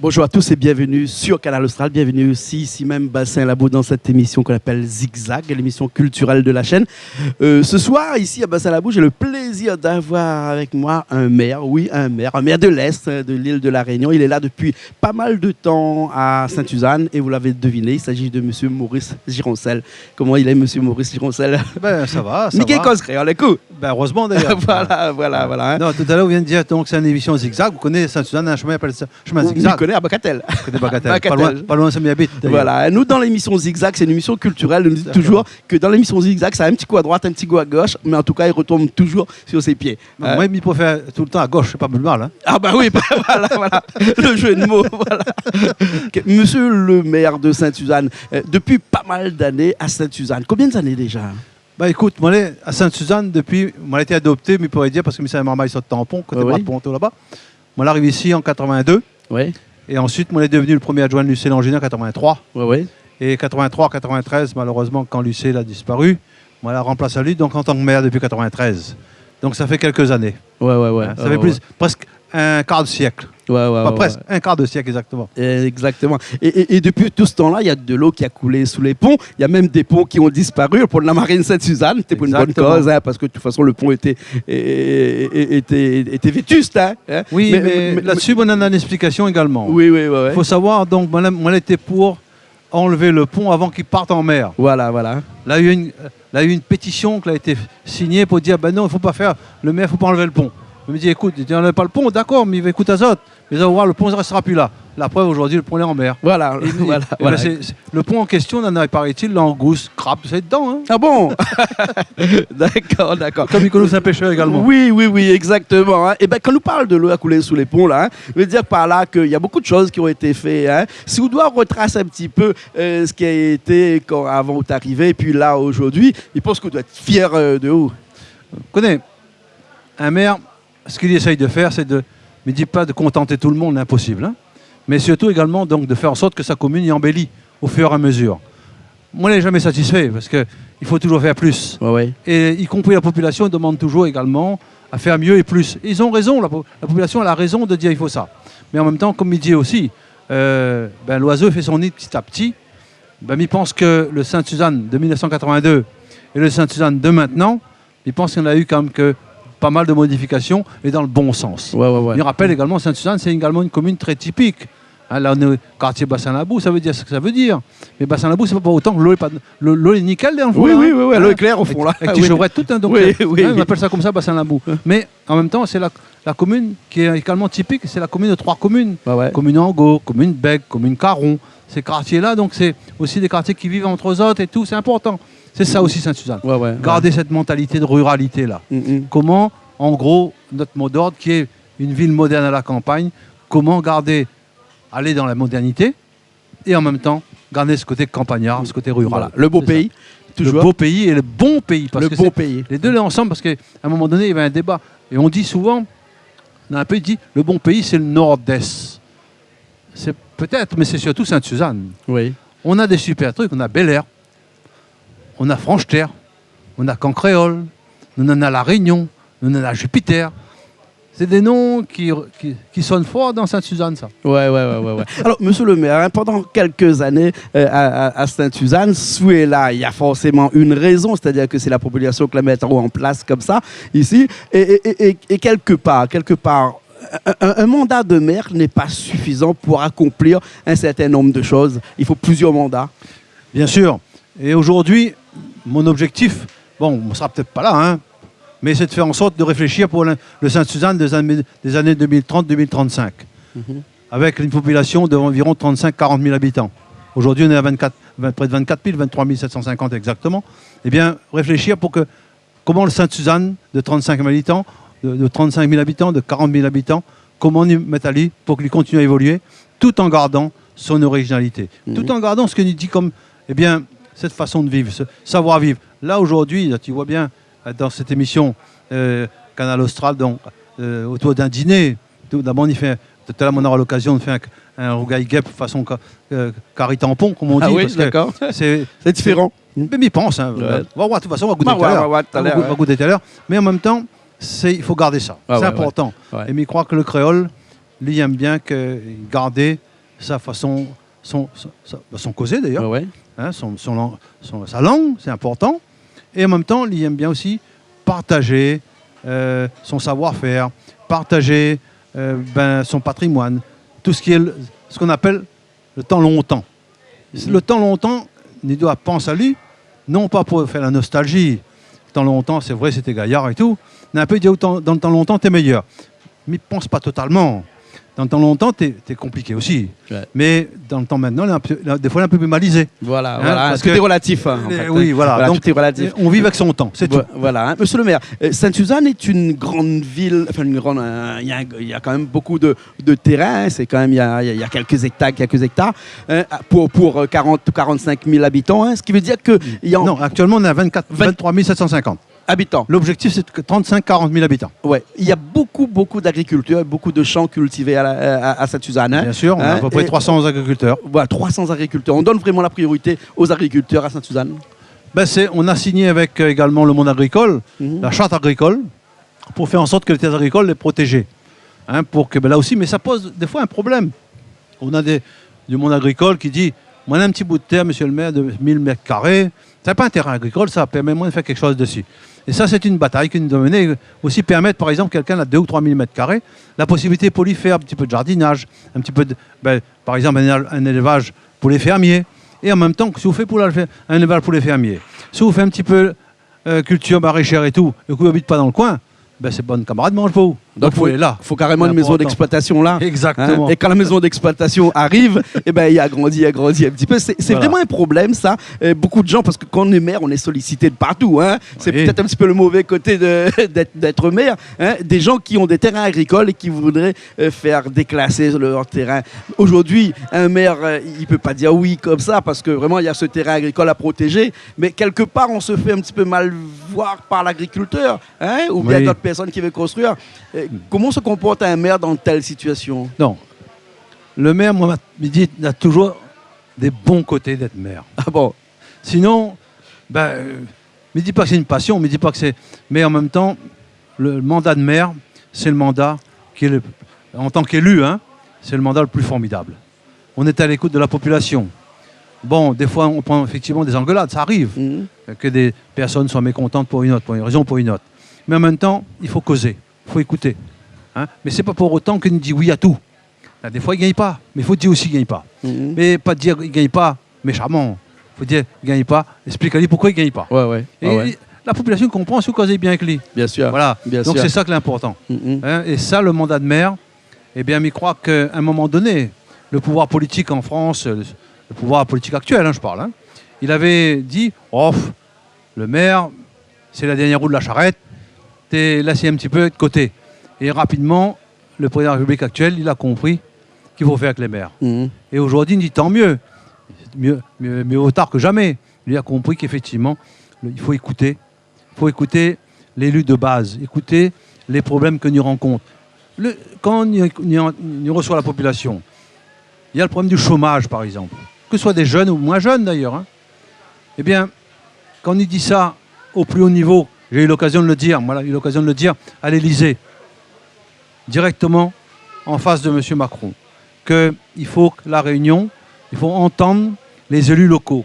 Bonjour à tous et bienvenue sur Canal Austral, bienvenue aussi ici même Bassin Labo dans cette émission qu'on appelle Zigzag, l'émission culturelle de la chaîne. Ce soir ici à Bassin Labo, j'ai le plaisir d'avoir avec moi un maire, oui un maire de l'Est de l'île de la Réunion. Il est là depuis pas mal de temps à Sainte-Suzanne et vous l'avez deviné, il s'agit de monsieur Maurice Gironcel. Comment il est monsieur Maurice Gironcel? Ben ça va, ça Nickel va. Coscré, on l'écoute. Ben heureusement d'ailleurs. voilà. Hein. Non, tout à l'heure, vous venez de dire donc c'est une émission zigzag. Vous connaissez Sainte-Suzanne, un chemin appelle ça chemin zigzag. Vous connaissez à Bacatel. Pas loin, ça m'y habite. Voilà, nous dans l'émission Zigzag, c'est une émission culturelle. On dit toujours que dans l'émission Zigzag, ça a un petit coup à droite, un petit coup à gauche, mais en tout cas, il retombe toujours sur ses pieds. Moi, il préfère tout le temps à gauche, c'est pas plus mal. Hein. Ah bah oui, voilà, le jeu de mots. Voilà. Monsieur le maire de Sainte-Suzanne, depuis pas mal d'années à Sainte-Suzanne, combien d'années déjà? Bah écoute, moi, à Sainte-Suzanne, depuis, moi, j'ai été adopté, mais pourrait dire, parce que c'est maman, il sort de tampon, côté bras de Ponto là-bas. Moi, j'arrive ici en 82. Oui. Et ensuite, moi, je suis devenu le premier adjoint de Lucé Langénie en 83. Oui. Et 83-93, malheureusement, quand Lucé a disparu, moi, je remplace à lui, donc en tant que maire depuis 93. Donc ça fait quelques années. Ouais. Hein, ça fait presque un quart de siècle. Presque, un quart de siècle exactement. Exactement. Et depuis tout ce temps-là, il y a de l'eau qui a coulé sous les ponts. Il y a même des ponts qui ont disparu. Le pont de la Marine Sainte-Suzanne, c'était pour une bonne cause, hein, parce que de toute façon, le pont était vétuste. Hein. Oui, mais là-dessus, on en a une explication également. Oui. Il faut savoir, donc, moi, j'étais pour enlever le pont avant qu'il parte en mer. Voilà. Là, il y a eu une pétition qui a été signée pour dire, ben non, il ne faut pas faire, le maire, il ne faut pas enlever le pont. Je me dis, écoute, tu n'enlèves pas le pont, d'accord, mais écoute Azote. Mais vous allez voir, le pont ne restera plus là. La preuve, aujourd'hui, le pont est en mer. Voilà. Le pont en question, on en a, paraît-il, langouste, crabe, c'est dedans. Hein. Ah bon? D'accord. Comme Nicolas, c'est un pêcheur également. Oui, exactement. Hein. Et bien, quand on nous parle de l'eau à couler sous les ponts, là, hein, je veux dire par là qu'il y a beaucoup de choses qui ont été faites. Hein. Si on doit retracer un petit peu ce qui a été avant où tu arrivé, et puis là, aujourd'hui, je pense qu'on doit être fier de où? Connais, un maire, ce qu'il essaye de faire, c'est de, mais dit pas de contenter tout le monde, impossible. Hein. Mais surtout également donc, de faire en sorte que sa commune y embellit au fur et à mesure. Moi, je n'ai jamais satisfait parce qu'il faut toujours faire plus. Ouais. Et y compris la population demande toujours également à faire mieux et plus. Et ils ont raison, la population elle a raison de dire il faut ça. Mais en même temps, comme il dit aussi, l'oiseau fait son nid petit à petit. Il pense que le Sainte-Suzanne de 1982 et le Sainte-Suzanne de maintenant, il pense qu'il y en a eu quand même que pas mal de modifications et dans le bon sens. Ouais. Je rappelle également, Sainte-Suzanne, c'est également une commune très typique. Hein, là, on est au quartier Bassin-Labou, ça veut dire ce que ça veut dire. Mais Bassin-Labou, c'est pas pour autant que l'eau est nickel dans le fond. Oui, l'eau est claire au fond. Là. Avec des chevrettes toutes, hein, donc on appelle ça comme ça, Bassin-Labou. Mais en même temps, c'est la commune qui est également typique, c'est la commune de 3 communes. Commune Angot, commune Bègue, commune Caron. Ces quartiers-là, donc c'est aussi des quartiers qui vivent entre eux autres et tout, c'est important. C'est ça aussi Sainte-Suzanne. Garder cette mentalité de ruralité-là. Comment, en gros, notre mot d'ordre, qui est une ville moderne à la campagne, comment aller dans la modernité et en même temps garder ce côté campagnard, ce côté rural. Voilà. Le beau pays. Toujours. Le beau pays et le bon pays. Parce que pays. Les deux là ensemble, parce qu'à un moment donné, il y avait un débat. Et on dit souvent, on a un peu dit, le bon pays, c'est le nord-est. C'est peut-être, mais c'est surtout Sainte-Suzanne. Oui. On a des super trucs, on a Bel-Air, on a Franche-Terre, on a Cancréole, on en a La Réunion, on en a Jupiter. C'est des noms qui sonnent fort dans Sainte-Suzanne, ça. Ouais. Alors, monsieur le maire, hein, pendant quelques années à Sainte-Suzanne, là, il y a forcément une raison, c'est-à-dire que c'est la population qui la met en place comme ça, ici. Et quelque part, un mandat de maire n'est pas suffisant pour accomplir un certain nombre de choses. Il faut plusieurs mandats. Bien sûr. Et aujourd'hui, mon objectif, bon, on ne sera peut-être pas là, hein, mais c'est de faire en sorte de réfléchir pour le Sainte-Suzanne des années 2030-2035, avec une population d'environ 35-40 000 habitants. Aujourd'hui, on est à près de 24 000, 23 750 exactement. Eh bien, réfléchir pour comment le Sainte-Suzanne de 35 000 habitants, de 35 000 habitants, de 40 000 habitants, comment on y met à lui pour qu'il continue à évoluer, tout en gardant son originalité, tout en gardant ce que nous dit comme, cette façon de vivre, ce savoir-vivre. Là, aujourd'hui, tu vois bien, dans cette émission Canal Austral, autour d'un dîner, d'abord, tout à l'heure, on aura l'occasion de faire un rougail guêpe façon carré tampon, comme on dit. Ah oui, d'accord. C'est différent. Mais il pense. Hein. On va voir, de toute façon, on va goûter tout à l'heure. On va goûter tout à l'heure. Mais en même temps, il faut garder ça. C'est important. Et mais il croit que le créole, lui, aime bien garder sa façon, son causé d'ailleurs, Ouais. hein, sa langue, c'est important. Et en même temps, il aime bien aussi partager son savoir-faire, partager son patrimoine, tout ce qui est ce qu'on appelle le temps longtemps. Le temps longtemps, il doit penser à lui, non pas pour faire la nostalgie. Le temps longtemps, c'est vrai, c'était gaillard et tout. Mais un peu dire dans le temps longtemps, t'es meilleur. Mais pense pas totalement. Dans le temps longtemps, t'es compliqué aussi. Ouais. Mais dans le temps maintenant, des fois, il est un peu plus malisé. Voilà, Hein, voilà. parce Tout est que- relatif. Hein, en fait. Oui, voilà. Donc, tout est relatif. on vit avec son temps, c'est tout. Voilà, hein. Monsieur le maire, Sainte-Suzanne est une grande ville, enfin une grande, il y a quand même beaucoup de terrain, hein. C'est quand même, il y a quelques hectares, hein, pour 45 000 habitants, hein, ce qui veut dire que il y a Non, actuellement, on est à 23 750. habitants. L'objectif, c'est 35-40 000 habitants. Ouais, il y a beaucoup d'agriculteurs, beaucoup de champs cultivés à Sainte-Suzanne. Hein. Bien sûr, on a Hein, à peu près et- 300 agriculteurs. Voilà, 300 agriculteurs. On donne vraiment la priorité aux agriculteurs à Sainte-Suzanne. On a signé avec également le monde agricole, Mhm. la charte agricole, pour faire en sorte que les terres agricoles les protégées. Hein, pour que, là aussi, mais ça pose des fois un problème. On a du monde agricole qui dit, moi, on a un petit bout de terre, monsieur le maire, de 1000 mètres carrés. Ce n'est pas un terrain agricole, ça permet moins de faire quelque chose dessus. Et ça, c'est une bataille qui nous doit mener. Aussi permettre, par exemple, quelqu'un a 2 ou 3 000 mètres carrés, la possibilité pour lui faire un petit peu de jardinage, un petit peu par exemple, un élevage pour les fermiers. Et en même temps, si vous faites un élevage pour les fermiers, si vous faites un petit peu culture maraîchère et tout, et que vous n'habitez pas dans le coin, c'est bon camarade, mange pour vous. Donc, vous êtes là. Il faut carrément une C'est maison important. d'exploitation là. Exactement. Hein. Et quand la maison d'exploitation arrive, eh ben, il agrandit un petit peu. C'est Voilà. vraiment un problème, ça. Beaucoup de gens, parce que quand on est maire, on est sollicité de partout. Hein. C'est Oui. peut-être un petit peu le mauvais côté d'être maire. Hein. Des gens qui ont des terrains agricoles et qui voudraient faire déclasser leur terrain. Aujourd'hui, un maire, il ne peut pas dire oui comme ça, parce que vraiment, il y a ce terrain agricole à protéger. Mais quelque part, on se fait un petit peu mal voir par l'agriculteur, hein, ou bien Oui. d'autres personnes qui veulent construire. Comment se comporte un maire dans telle situation? Non. Le maire, moi, me dit, il a toujours des bons côtés d'être maire. Ah bon? Sinon, me dit pas que c'est une passion, me dit pas que c'est. Mais en même temps, le mandat de maire, c'est le mandat qui est en tant qu'élu, hein, c'est le mandat le plus formidable. On est à l'écoute de la population. Bon, des fois, on prend effectivement des engueulades, ça arrive, Mhm. que des personnes soient mécontentes pour une raison ou pour une autre. Mais en même temps, il faut causer, il faut écouter. Hein. Mais c'est pas pour autant qu'il nous dit oui à tout. Là, des fois, il ne gagne pas, mais il faut dire aussi qu'il ne gagne pas. Mhm. Mais pas dire qu'il ne gagne pas méchamment. Il faut dire qu'il ne gagne pas, expliquer-lui pourquoi il ne gagne pas. Ouais. Et la population comprend si vous causez bien avec lui. Bien sûr. Voilà. Bien Donc sûr. c'est ça qui est important. Mhm. Hein. Et ça, le mandat de maire, eh bien, je crois qu'à un moment donné, le pouvoir politique en France, le pouvoir politique actuel, hein, je parle, hein, il avait dit, le maire, c'est la dernière roue de la charrette, t'es laissé un petit peu de côté. Et rapidement, le président de la République actuel, il a compris qu'il faut faire avec les maires. Mhm. Et aujourd'hui, il dit tant mieux. Mieux vaut tard que jamais. Il a compris qu'effectivement, il faut écouter. Il faut écouter l'élu de base, écouter les problèmes que nous rencontrons. Quand on reçoit la population, il y a le problème du chômage, par exemple. Que ce soit des jeunes ou moins jeunes, d'ailleurs. Hein. Eh bien, quand on dit ça au plus haut niveau, j'ai eu l'occasion de le dire, moi, j'ai eu l'occasion de le dire à l'Élysée, directement en face de M. Macron, qu'il faut que la Réunion, il faut entendre les élus locaux.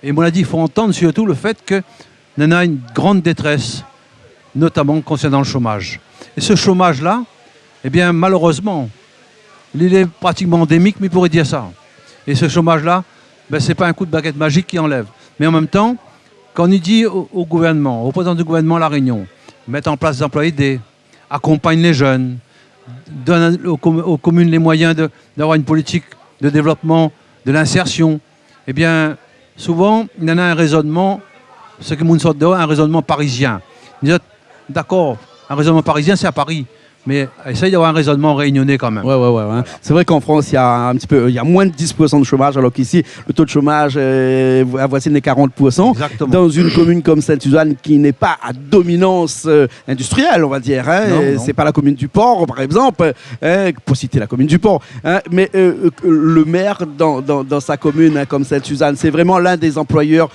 Et moi, dit, il faut entendre surtout le fait que nous avons une grande détresse, notamment concernant le chômage. Et ce chômage-là, eh bien, malheureusement, il est pratiquement endémique, mais il pourrait dire ça. Et ce chômage-là, ce n'est pas un coup de baguette magique qui enlève. Mais en même temps, quand on dit au gouvernement, au président du gouvernement à La Réunion, mettre en place des emplois aidés, accompagne les jeunes, donne aux communes les moyens d'avoir une politique de développement, de l'insertion, eh bien, souvent, il y en a un raisonnement, ce que nous sortons un raisonnement parisien. D'accord, un raisonnement parisien, c'est à Paris. Mais essaye d'avoir un raisonnement réunionnais quand même. Ouais. Hein. C'est vrai qu'en France, il y a moins de 10% de chômage, alors qu'ici, le taux de chômage avoisine les 40%. Exactement. Dans une commune comme Sainte-Suzanne, qui n'est pas à dominance industrielle, on va dire. Hein. Non. C'est pas la commune du Port, par exemple, hein, pour citer la commune du Port. Hein. Mais le maire, dans sa commune, hein, comme Sainte-Suzanne, c'est vraiment l'un des employeurs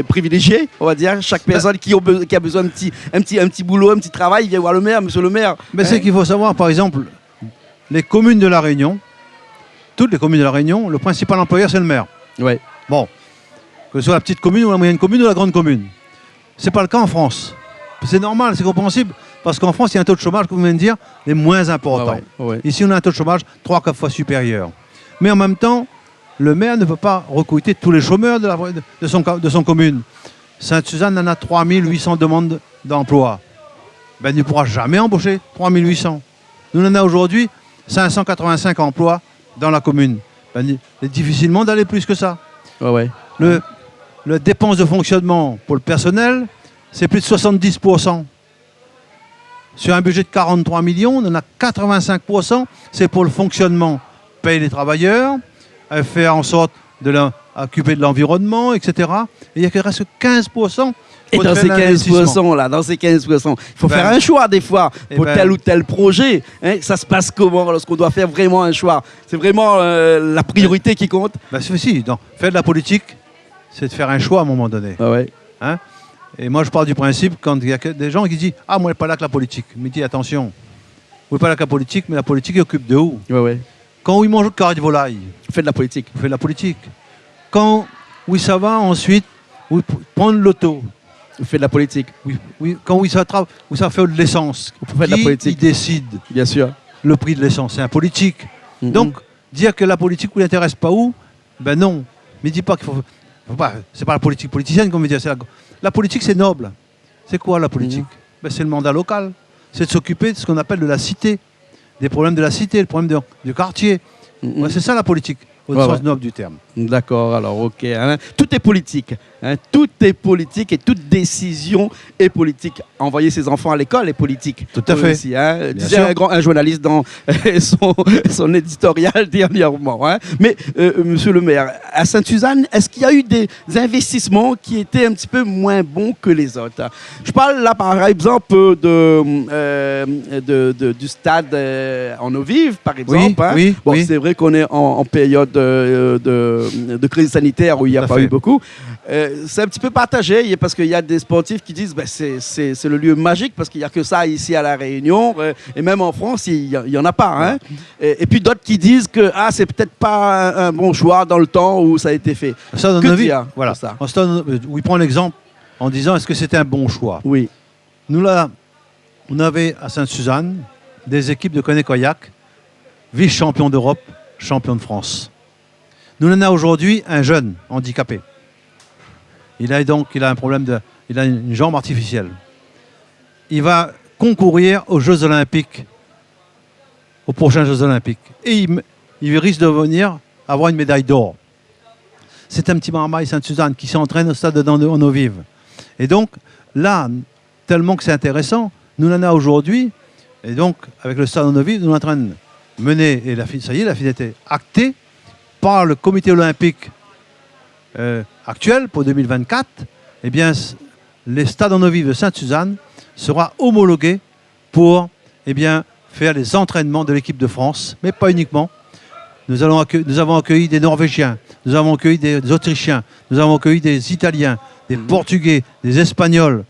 privilégiés, on va dire. Chaque personne qui a besoin d'un petit boulot, un petit travail, il vient voir le maire, monsieur le maire. Mais c'est qu'il faut savoir, par exemple, les communes de La Réunion, toutes les communes de La Réunion, le principal employeur, c'est le maire. Ouais. Bon, que ce soit la petite commune ou la moyenne commune ou la grande commune. Ce n'est pas le cas en France. C'est normal, c'est compréhensible, parce qu'en France, il y a un taux de chômage, comme vous venez de dire, les moins importants. Ici, on a un taux de chômage 3-4 fois supérieur. Mais en même temps, le maire ne peut pas recruter tous les chômeurs de son commune. Sainte-Suzanne en a 3800 demandes d'emploi. Ben, il ne pourra jamais embaucher 3800. Nous en avons aujourd'hui 585 emplois dans la commune. Ben, il est difficilement d'aller plus que ça. Le dépense de fonctionnement pour le personnel, c'est plus de 70%. Sur un budget de 43 millions, on en a 85%, c'est pour le fonctionnement. Payer les travailleurs, faire en sorte de occuper de l'environnement, etc. Et il n'y a que reste 15%. Et dans ces 15%, là, dans ces 15%, il faut faire un choix des fois pour tel ou tel projet. Hein, ça se passe comment lorsqu'on doit faire vraiment un choix? C'est vraiment la priorité qui compte? Si, faire de la politique, c'est de faire un choix à un moment donné. Hein? Et moi, je pars du principe, quand il y a des gens qui disent « Ah, moi, je ne suis pas là que la politique ». Mais dis attention, vous n'êtes pas là que la politique, mais la politique occupe de où? Quand ils mangent le carré de volaille, vous faites de la politique. Vous faites de la politique. Quand ça va ensuite, vous prenez l'auto. Vous faites de la politique. Quand ça fait de l'essence, vous faites de la politique. Qui décide bien sûr le prix de l'essence? C'est un politique. Donc, dire que la politique ne vous intéresse pas où? Ben non. Mais dis pas qu'il faut pas. C'est pas la politique politicienne qu'on veut dire. La politique, c'est noble. C'est quoi la politique? Ben, c'est le mandat local. C'est de s'occuper de ce qu'on appelle de la cité, des problèmes de la cité, le problème du quartier. Ouais, c'est ça la politique, au sens noble du terme. D'accord, alors ok. Hein. Tout est politique. Hein. Tout est politique et toute décision est politique. Envoyer ses enfants à l'école est politique. Tout à fait. Aussi, hein. Disait un journaliste dans son éditorial dernièrement. Hein. Mais, monsieur le maire, à Sainte-Suzanne, est-ce qu'il y a eu des investissements qui étaient un petit peu moins bons que les autres? Je parle là, par exemple, du stade en eau vive, par exemple. C'est vrai qu'on est en période de crise sanitaire où il n'y a pas eu beaucoup. C'est un petit peu partagé parce qu'il y a des sportifs qui disent que c'est le lieu magique parce qu'il n'y a que ça ici à La Réunion et même en France, il n'y en a pas. Hein. Et puis d'autres qui disent que c'est peut-être pas un bon choix dans le temps où ça a été fait. Ça donne envie. Voilà. Il prend l'exemple en disant est-ce que c'était un bon choix? Oui. Nous, là, on avait à Sainte-Suzanne des équipes de canoë-kayak, vice-champion d'Europe, champion de France. Nous en avons aujourd'hui un jeune handicapé. Il a un problème il a une jambe artificielle. Il va concourir aux Jeux Olympiques, aux prochains Jeux Olympiques. Et il risque de avoir une médaille d'or. C'est un petit marmaille Sainte-Suzanne qui s'entraîne au stade en eau vive. Et donc, là, tellement que c'est intéressant, nous en avons aujourd'hui. Et donc, avec le stade en eau vive, nous sommes en train de mener, et ça y est, la finalité actée par le comité olympique actuel pour 2024, eh bien, les stades en eau vive de Sainte-Suzanne sera homologué pour faire les entraînements de l'équipe de France, mais pas uniquement. Nous avons accueilli des Norvégiens, nous avons accueilli des Autrichiens, nous avons accueilli des Italiens, des Portugais, des Espagnols.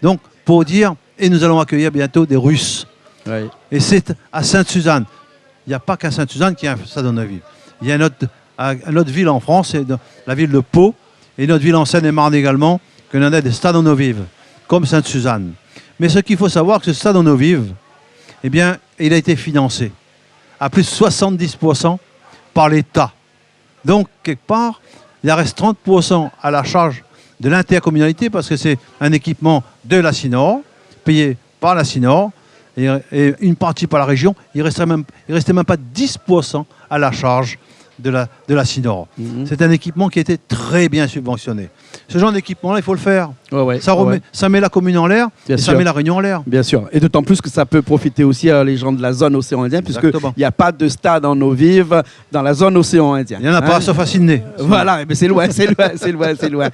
Donc, pour dire, et nous allons accueillir bientôt des Russes. Oui. Et c'est à Sainte-Suzanne. Il n'y a pas qu'à Sainte-Suzanne qu'il y a un stade en eau vive. Il y a une autre ville en France, c'est la ville de Pau, et une autre ville en Seine-et-Marne également, qu'on en a des stades en eau vive, comme Sainte-Suzanne. Mais ce qu'il faut savoir, c'est que ce stade en eau vive, eh bien, il a été financé à plus de 70% par l'État. Donc, quelque part, il reste 30% à la charge de l'intercommunalité, parce que c'est un équipement de la CINOR, payé par la CINOR, et une partie par la région. Il ne restait même pas 10% à la charge de la CINOR. C'est un équipement qui a été très bien subventionné. Ce genre d'équipement-là, il faut le faire. Ça met la commune en l'air, et ça met la Réunion en l'air. Bien sûr. Et d'autant plus que ça peut profiter aussi à les gens de la zone océan Indien, puisqu'il n'y a pas de stade en eau vive dans la zone océan Indien. Il n'y en a pas, sauf à Sydney. Voilà, mais c'est loin, c'est loin.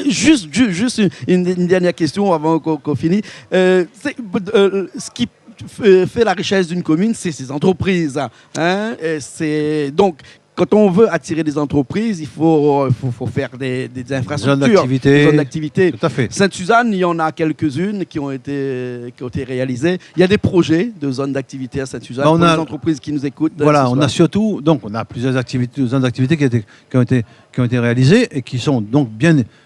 Juste une dernière question avant qu'on finisse. Ce qui fait la richesse d'une commune, c'est ses entreprises. Hein? Donc, quand on veut attirer des entreprises, il faut faire des infrastructures, des zones d'activité. Tout à fait. Sainte-Suzanne, il y en a quelques-unes qui ont été réalisées. Il y a des projets de zones d'activité à Sainte-Suzanne pour les entreprises qui nous écoutent. Voilà, on a surtout, donc on a plusieurs zones d'activité qui ont été réalisées et qui sont donc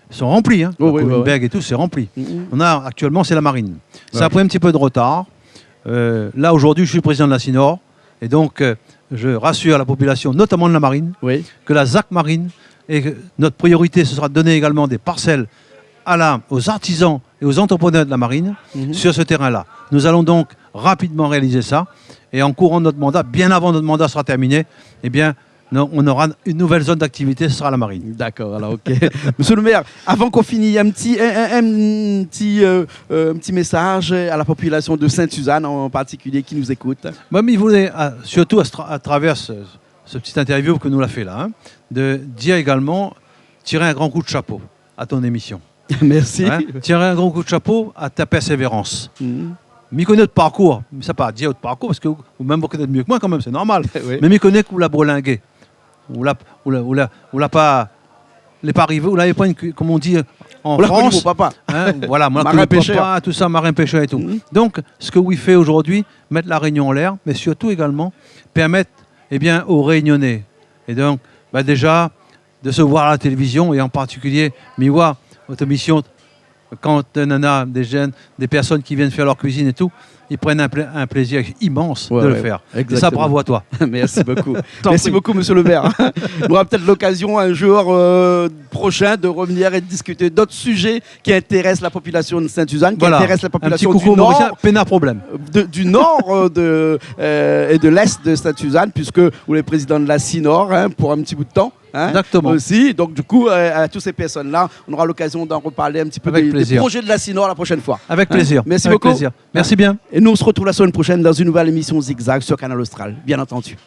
sont remplies. Hein. Berg et tout, c'est rempli. On a actuellement, c'est la marine. Ça a pris un petit peu de retard. Là, aujourd'hui, je suis président de la CINOR et donc je rassure la population, notamment de la marine, que la ZAC marine, et que notre priorité, ce sera de donner également des parcelles aux artisans et aux entrepreneurs de la marine sur ce terrain-là. Nous allons donc rapidement réaliser ça et en courant de notre mandat, bien avant notre mandat sera terminé, eh bien, on aura une nouvelle zone d'activité, ce sera la marine. D'accord, alors ok. Monsieur le maire, avant qu'on finisse, un petit message à la population de Sainte-Suzanne en particulier qui nous écoute. Moi, il voulait, surtout à travers ce petit interview que nous l'a fait là, de dire également, tirer un grand coup de chapeau à ton émission. Merci. Tirer un grand coup de chapeau à ta persévérance. M'y connaître parcours, mais ça pas dire votre parcours, parce que vous-même vous connaissez mieux que moi quand même, c'est normal. Mais m'y connaître que vous la brelinguez. Vous l'avez pas arrivé, vous l'avez pas, comme on dit en France. Papa. Voilà, marin pêcheur, tout ça, marin pêcheur et tout. Donc, ce que vous faites aujourd'hui, mettre la Réunion en l'air, mais surtout également permettre aux Réunionnais, et donc déjà de se voir à la télévision, et en particulier, Miwa, votre mission, quand on a des jeunes, des personnes qui viennent faire leur cuisine et tout, ils prennent un plaisir immense de le faire. Exactement. Et ça, bravo à toi. Merci beaucoup. Merci beaucoup, monsieur le maire. On aura peut-être l'occasion un jour prochain de revenir et de discuter d'autres sujets qui intéressent la population de Sainte-Suzanne, qui intéressent la population du Nord. Problème. Du Nord et de l'Est de Sainte-Suzanne, puisque vous êtes président de la CINOR pour un petit bout de temps. Exactement. Aussi. Donc, du coup, à toutes ces personnes-là, on aura l'occasion d'en reparler un petit peu des projets de la CINOR la prochaine fois. Avec plaisir. Merci beaucoup. Merci bien. Et nous, on se retrouve la semaine prochaine dans une nouvelle émission Zigzag sur Canal Austral, bien entendu.